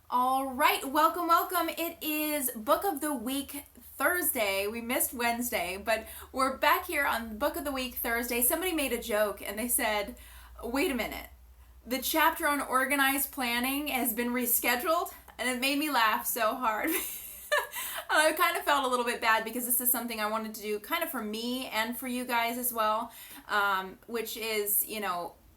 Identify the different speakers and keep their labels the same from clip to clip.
Speaker 1: All right, welcome. It is Book of the Week Thursday. We missed Wednesday, but we're back here on Book of the Week Thursday. Somebody made a joke and they said, wait a minute, the chapter on organized planning has been rescheduled, and it made me laugh so hard. I kind of felt a little bit bad because this is something I wanted to do kind of for me and for you guys as well, which is,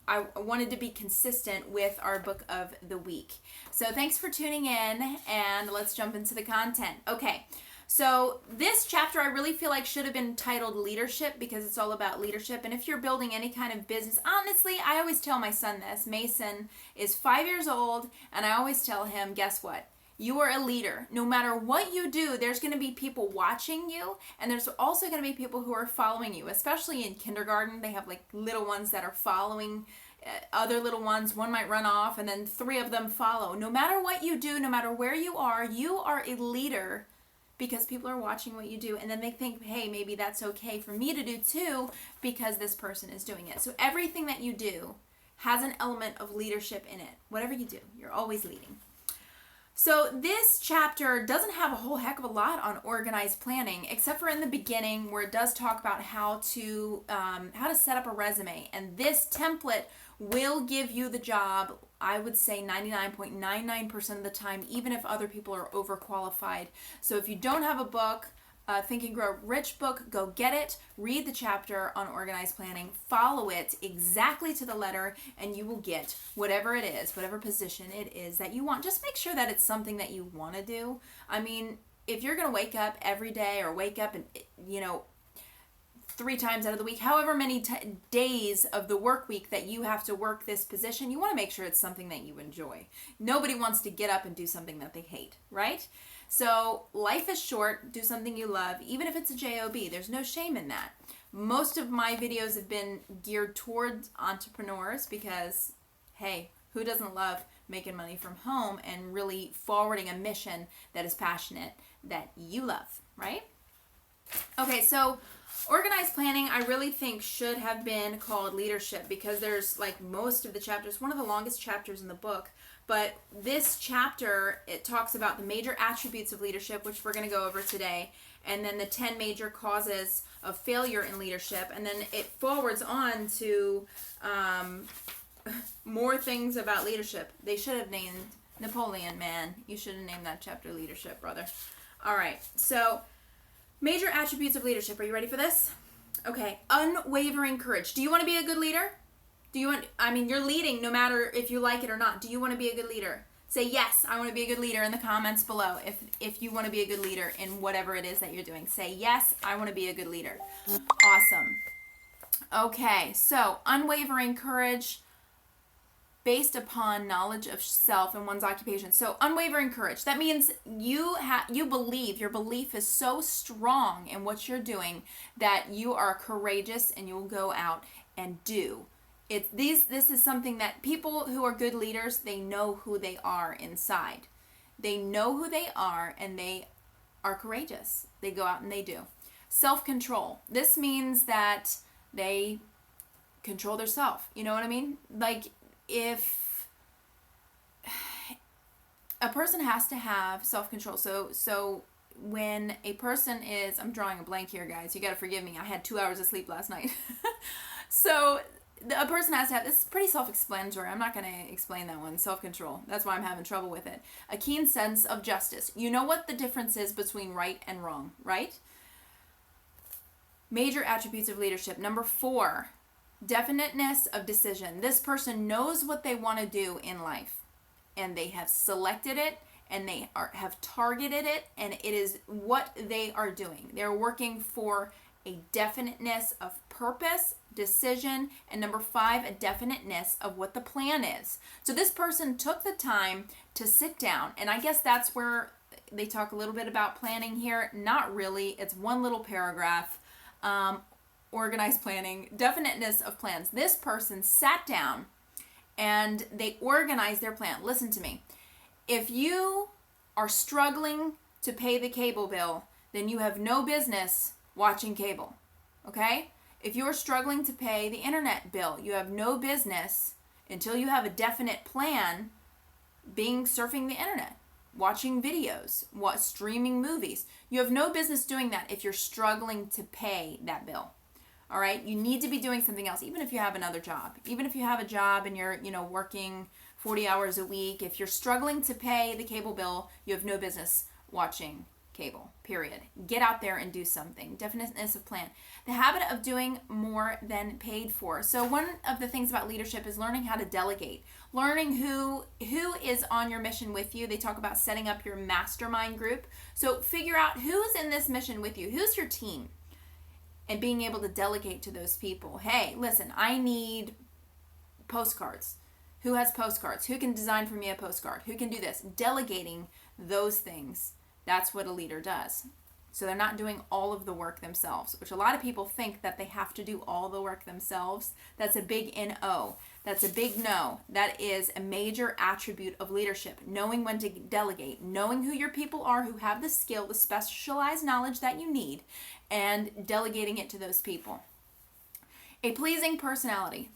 Speaker 1: I wanted to be consistent with our book of the week. So thanks for tuning in, and let's jump into the content. Okay, so this chapter I really feel like should have been titled Leadership, because it's all about leadership. And if you're building any kind of business, honestly, I always tell my son this. Mason is 5 years old, and I always tell him, guess what? You are a leader. No matter what you do, there's going to be people watching you, and there's also going to be people who are following you, especially in kindergarten. They have like little ones that are following other little ones. One might run off, and then 3 of them follow. No matter what you do, no matter where you are a leader because people are watching what you do, and then they think, hey, maybe that's okay for me to do too because this person is doing it. So everything that you do has an element of leadership in it. Whatever you do, you're always leading. So this chapter doesn't have a whole heck of a lot on organized planning, except for in the beginning where it does talk about how to set up a resume. And this template will give you the job, I would say 99.99% of the time, even if other people are overqualified. So if you don't have a book, Think and Grow Rich book, go get it, read the chapter on organized planning, follow it exactly to the letter, and you will get whatever it is, whatever position it is that you want. Just make sure that it's something that you want to do. I mean, if you're going to wake up every day or wake up and, 3 times out of the week, however many days of the work week that you have to work this position, you want to make sure it's something that you enjoy. Nobody wants to get up and do something that they hate, right? So life is short. Do something you love, even if it's a job. There's no shame in that. Most of my videos have been geared towards entrepreneurs because, hey, who doesn't love making money from home and really forwarding a mission that is passionate, that you love, right? Okay, so organized planning I really think should have been called Leadership, because there's, like most of the chapters, one of the longest chapters in the book. But this chapter, it talks about the major attributes of leadership, which we're going to go over today, and then the 10 major causes of failure in leadership. And then it forwards on to more things about leadership. They should have named Napoleon, man. You should have named that chapter Leadership, brother. All right, so major attributes of leadership. Are you ready for this? Okay, unwavering courage. Do you want to be a good leader? You're leading no matter if you like it or not. Do you want to be a good leader? Say, yes, I want to be a good leader in the comments below. If you want to be a good leader in whatever it is that you're doing. Say, yes, I want to be a good leader. Awesome. Okay, so unwavering courage based upon knowledge of self and one's occupation. So unwavering courage, that means you believe, your belief is so strong in what you're doing that you are courageous and you'll go out and do. This is something that people who are good leaders, they know who they are inside. They know who they are, and they are courageous. They go out and they do. Self-control. This means that they control their self. You know what I mean? Like, if a person has to have self-control. So when a person is, I'm drawing a blank here, guys. You got to forgive me. I had 2 hours of sleep last night. So a person has to have, this is pretty self-explanatory. I'm not going to explain that one. Self-control. That's why I'm having trouble with it. A keen sense of justice. You know what the difference is between right and wrong, right? Major attributes of leadership. Number 4, definiteness of decision. This person knows what they want to do in life, and they have selected it, and they have targeted it, and it is what they are doing. They're working for a definiteness of purpose, decision, and number 5, a definiteness of what the plan is. So this person took the time to sit down, and I guess that's where they talk a little bit about planning here. Not really. It's one little paragraph. Organized planning, definiteness of plans. This person sat down and they organized their plan. Listen to me. If you are struggling to pay the cable bill, then you have no business watching cable. Okay? If you are struggling to pay the internet bill, you have no business until you have a definite plan surfing the internet. watching videos, streaming movies. You have no business doing that if you're struggling to pay that bill. All right? You need to be doing something else, even if you have another job. Even if you have a job and you're, working 40 hours a week, if you're struggling to pay the cable bill, you have no business watching cable, period. Get out there and do something. Definiteness of plan. The habit of doing more than paid for. So one of the things about leadership is learning how to delegate. Learning who is on your mission with you. They talk about setting up your mastermind group. So figure out who's in this mission with you. Who's your team? And being able to delegate to those people. Hey, listen, I need postcards. Who has postcards? Who can design for me a postcard? Who can do this? Delegating those things. That's what a leader does. So they're not doing all of the work themselves, which a lot of people think that they have to do all the work themselves. That's a big no. That's a big no. That is a major attribute of leadership. Knowing when to delegate, knowing who your people are, who have the skill, the specialized knowledge that you need, and delegating it to those people. A pleasing personality.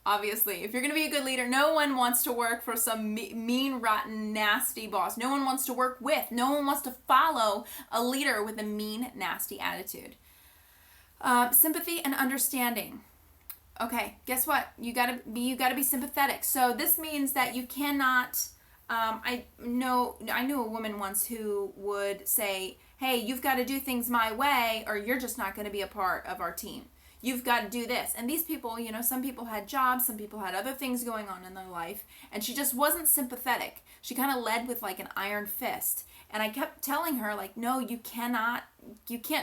Speaker 1: Obviously, if you're going to be a good leader, no one wants to work for some mean, rotten, nasty boss. No one wants to work with. No one wants to follow a leader with a mean, nasty attitude. Sympathy and understanding. Okay, guess what? You gotta be sympathetic. So this means that you cannot. I knew a woman once who would say, "Hey, you've got to do things my way, or you're just not going to be a part of our team. You've got to do this." And these people, some people had jobs, some people had other things going on in their life, and she just wasn't sympathetic. She kind of led with like an iron fist. And I kept telling her, like, no, you can't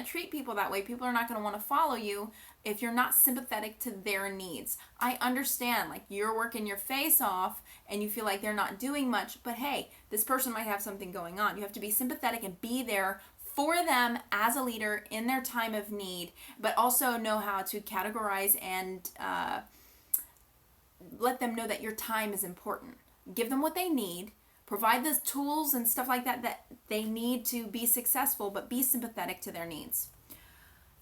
Speaker 1: treat people that way. People are not going to want to follow you if you're not sympathetic to their needs. I understand, like, you're working your face off and you feel like they're not doing much, but hey, this person might have something going on. You have to be sympathetic and be there for them as a leader in their time of need, but also know how to categorize and let them know that your time is important. Give them what they need, provide the tools and stuff like that they need to be successful, but be sympathetic to their needs.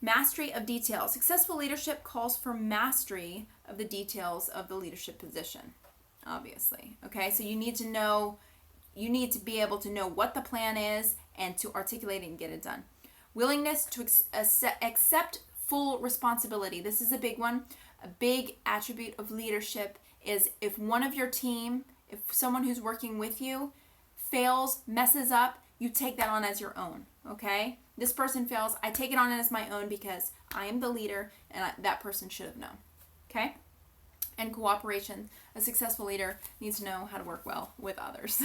Speaker 1: Mastery of details. Successful leadership calls for mastery of the details of the leadership position, obviously. Okay, so you need to be able to know what the plan is and to articulate it and get it done. Willingness to accept full responsibility. This is a big one. A big attribute of leadership is if one of your team, if someone who's working with you fails, messes up, you take that on as your own, okay? This person fails, I take it on as my own because I am the leader and that person should have known, okay? And cooperation. A successful leader needs to know how to work well with others.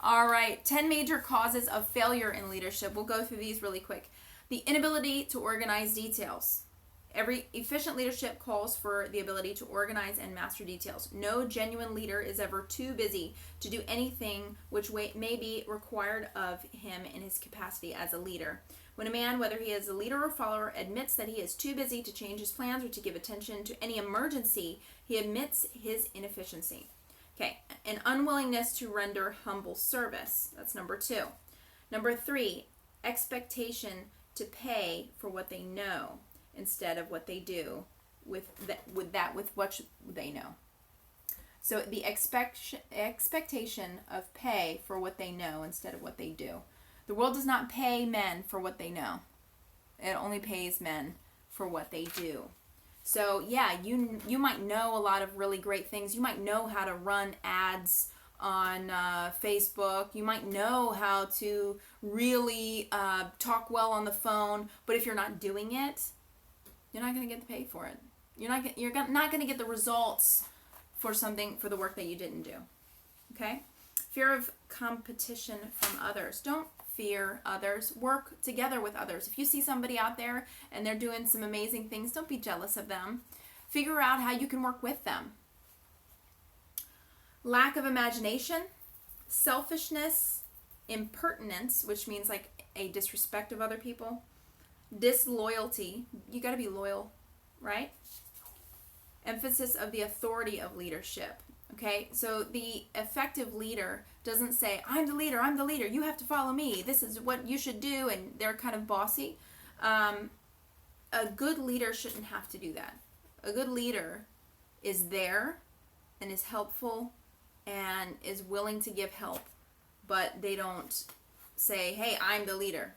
Speaker 1: All right, 10 major causes of failure in leadership. We'll go through these really quick. The inability to organize details. Every efficient leadership calls for the ability to organize and master details. No genuine leader is ever too busy to do anything which may be required of him in his capacity as a leader. When a man, whether he is a leader or follower, admits that he is too busy to change his plans or to give attention to any emergency, he admits his inefficiency. Okay, an unwillingness to render humble service. That's number 2. Number 3, expectation to pay for what they know instead of what they do with what they know. So the expectation of pay for what they know instead of what they do. The world does not pay men for what they know. It only pays men for what they do. So yeah, you might know a lot of really great things. You might know how to run ads on Facebook. You might know how to really talk well on the phone, but if you're not doing it, you're not going to get the pay for it. You're not going to get the results for the work that you didn't do. Okay? Fear of competition from others. Don't fear others. Work together with others. If you see somebody out there and they're doing some amazing things, don't be jealous of them. Figure out how you can work with them. Lack of imagination, selfishness, impertinence, which means like a disrespect of other people, disloyalty. You got to be loyal, right? Emphasis of the authority of leadership. Okay, so the effective leader doesn't say, I'm the leader, you have to follow me, this is what you should do, and they're kind of bossy. A good leader shouldn't have to do that. A good leader is there and is helpful and is willing to give help but they don't say, hey, I'm the leader.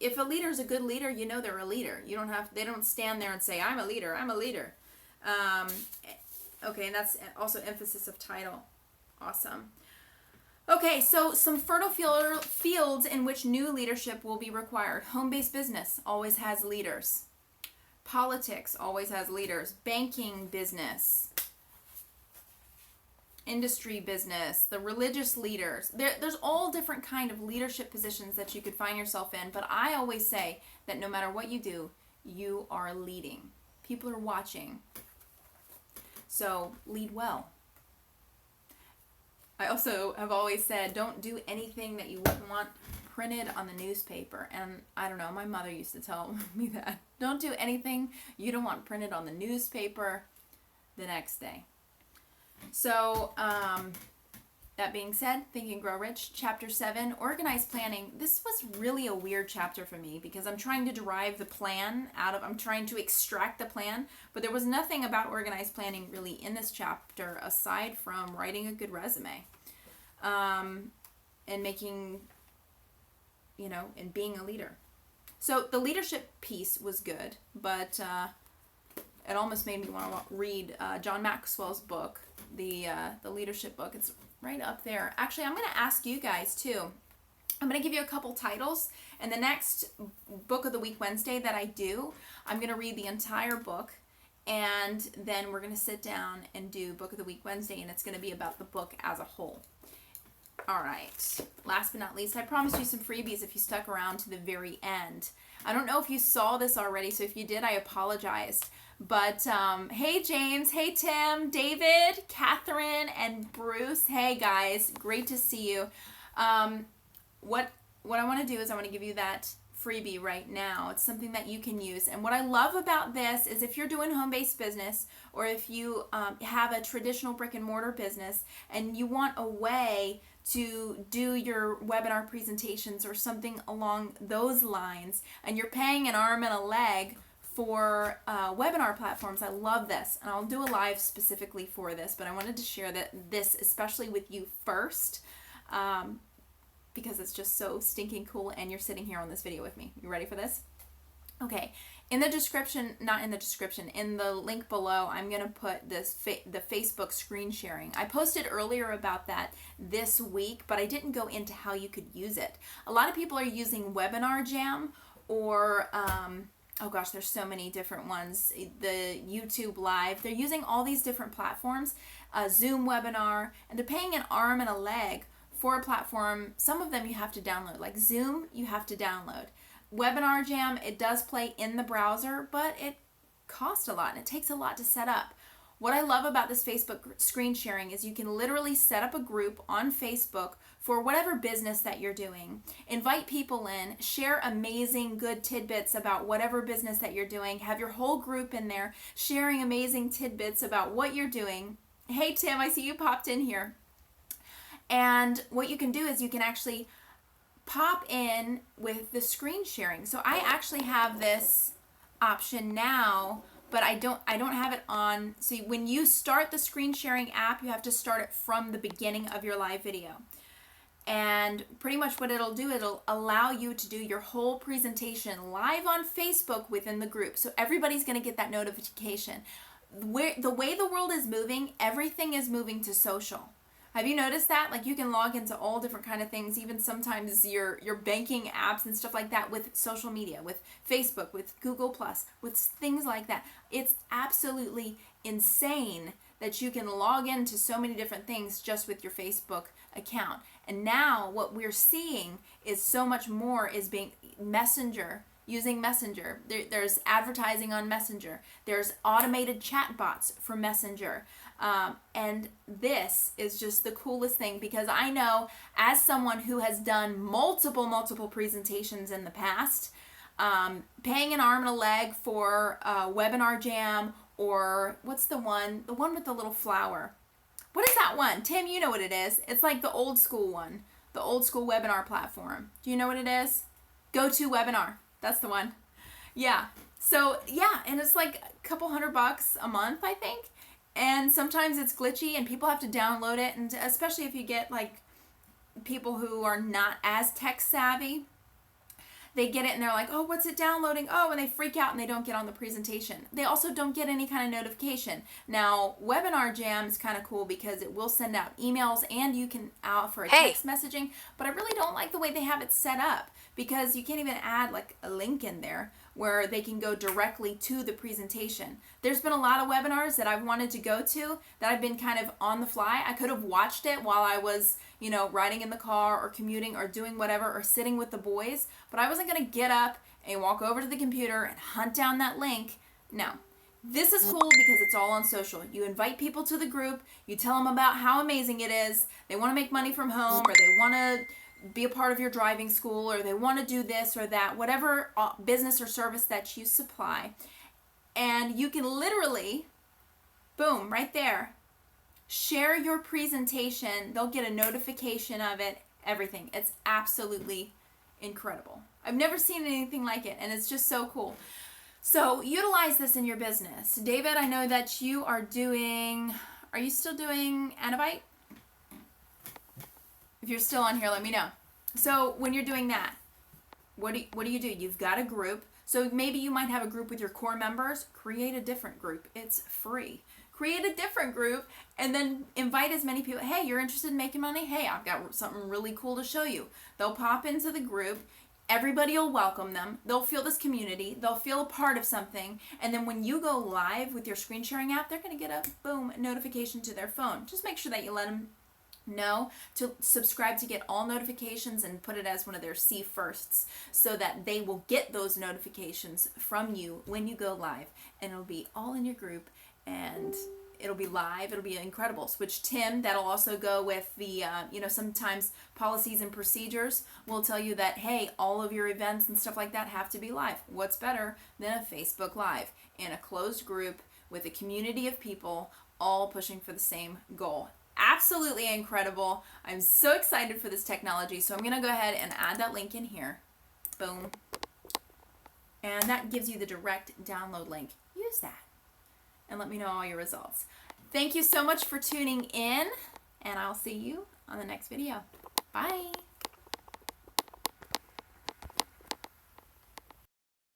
Speaker 1: If a leader is a good leader, you know they're a leader. They don't stand there and say, I'm a leader. Okay, and that's also emphasis of title. Awesome. Okay, so some fertile fields in which new leadership will be required. Home-based business always has leaders. Politics always has leaders. Banking business. Industry business. The religious leaders. There's all different kind of leadership positions that you could find yourself in, but I always say that no matter what you do, you are leading. People are watching. So lead well. I also have always said, don't do anything that you wouldn't want printed on the newspaper. And I don't know, my mother used to tell me that. Don't do anything you don't want printed on the newspaper the next day. So, that being said, Think and Grow Rich, Chapter 7, Organized Planning. This was really a weird chapter for me because I'm trying to derive the plan I'm trying to extract the plan, but there was nothing about organized planning really in this chapter aside from writing a good resume, and making, and being a leader. So the leadership piece was good, but it almost made me want to read John Maxwell's book, the leadership book. It's right up there. Actually, I'm going to ask you guys too. I'm going to give you a couple titles, and the next Book of the Week Wednesday that I do, I'm going to read the entire book, and then we're going to sit down and do Book of the Week Wednesday, and it's going to be about the book as a whole. All right. Last but not least, I promised you some freebies if you stuck around to the very end. I don't know if you saw this already, so if you did, I apologized. But hey James, hey Tim, David, Catherine, and Bruce. Hey guys, great to see you. What I want to do is I want to give you that freebie right now. It's something that you can use. And what I love about this is if you're doing home-based business, or if you have a traditional brick and mortar business and you want a way to do your webinar presentations or something along those lines, and you're paying an arm and a leg for webinar platforms, I love this, and I'll do a live specifically for this, but I wanted to share this especially with you first, because it's just so stinking cool, and you're sitting here on this video with me. You ready for this? Okay, in the description, in the link below, I'm going to put the Facebook screen sharing. I posted earlier about that this week, but I didn't go into how you could use it. A lot of people are using Webinar Jam, or oh gosh, there's so many different ones. The YouTube Live. They're using all these different platforms, Zoom Webinar, and they're paying an arm and a leg for a platform. Some of them you have to download, like Zoom, you have to download. Webinar Jam, it does play in the browser, but it costs a lot and it takes a lot to set up. What I love about this Facebook screen sharing is you can literally set up a group on Facebook for whatever business that you're doing. Invite people in, share amazing good tidbits about whatever business that you're doing, have your whole group in there sharing amazing tidbits about what you're doing. Hey Tim, I see you popped in here. And what you can do is you can actually pop in with the screen sharing. So I actually have this option now, but I don't have it on. So when you start the screen sharing app, you have to start it from the beginning of your live video. And pretty much what it'll do, it'll allow you to do your whole presentation live on Facebook within the group. So everybody's going to get that notification. The way the world is moving, everything is moving to social. Have you noticed that? Like, you can log into all different kind of things, even sometimes your banking apps and stuff like that, with social media, with Facebook, with Google+, with things like that. It's absolutely insane that you can log into so many different things just with your Facebook account. And now what we're seeing is so much more is being Messenger, using Messenger. There's advertising on Messenger. There's automated chat bots for Messenger. And this is just the coolest thing, because I know, as someone who has done multiple presentations in the past, paying an arm and a leg for Webinar Jam, or what's the one with the little flower? What is that one? Tim, you know what it is. It's like the old school one, the old school webinar platform. Do you know what it is? GoToWebinar. That's the one. Yeah. So yeah, and it's like a couple $100 a month, I think. And sometimes it's glitchy and people have to download it, and especially if you get like people who are not as tech savvy, they get it and they're like, oh, what's it downloading? Oh, and they freak out and they don't get on the presentation. They also don't get any kind of notification. Now, Webinar Jam is kind of cool because it will send out emails and you can offer a text messaging, but I really don't like the way they have it set up because you can't even add like a link in there where they can go directly to the presentation. There's been a lot of webinars that I've wanted to go to that I've been kind of on the fly. I could have watched it while I was, riding in the car or commuting or doing whatever or sitting with the boys, but I wasn't going to get up and walk over to the computer and hunt down that link. No. This is cool because it's all on social. You invite people to the group, you tell them about how amazing it is, they want to make money from home, or they want to be a part of your driving school, or they want to do this or that, whatever business or service that you supply. And you can literally, boom, right there, share your presentation. They'll get a notification of it, everything. It's absolutely incredible. I've never seen anything like it, and it's just so cool. So utilize this in your business. David, I know that you are you still doing Anabite? If you're still on here, let me know. So when you're doing that, what do you do? You've got a group. So maybe you might have a group with your core members. Create a different group. It's free. Create a different group and then invite as many people. Hey, you're interested in making money? Hey, I've got something really cool to show you. They'll pop into the group. Everybody will welcome them. They'll feel this community. They'll feel a part of something. And then when you go live with your screen sharing app, they're going to get a boom notification to their phone. Just make sure that you let them know to subscribe to get all notifications and put it as one of their see firsts so that they will get those notifications from you when you go live, and it'll be all in your group and it'll be live. It'll be incredible. Switch Tim, that'll also go with the sometimes policies and procedures will tell you that, hey, all of your events and stuff like that have to be live. What's better than a Facebook Live in a closed group with a community of people all pushing for the same goal? Absolutely incredible. I'm so excited for this technology. So I'm going to go ahead and add that link in here. Boom. And that gives you the direct download link. Use that and let me know all your results. Thank you so much for tuning in, and I'll see you on the next video. Bye.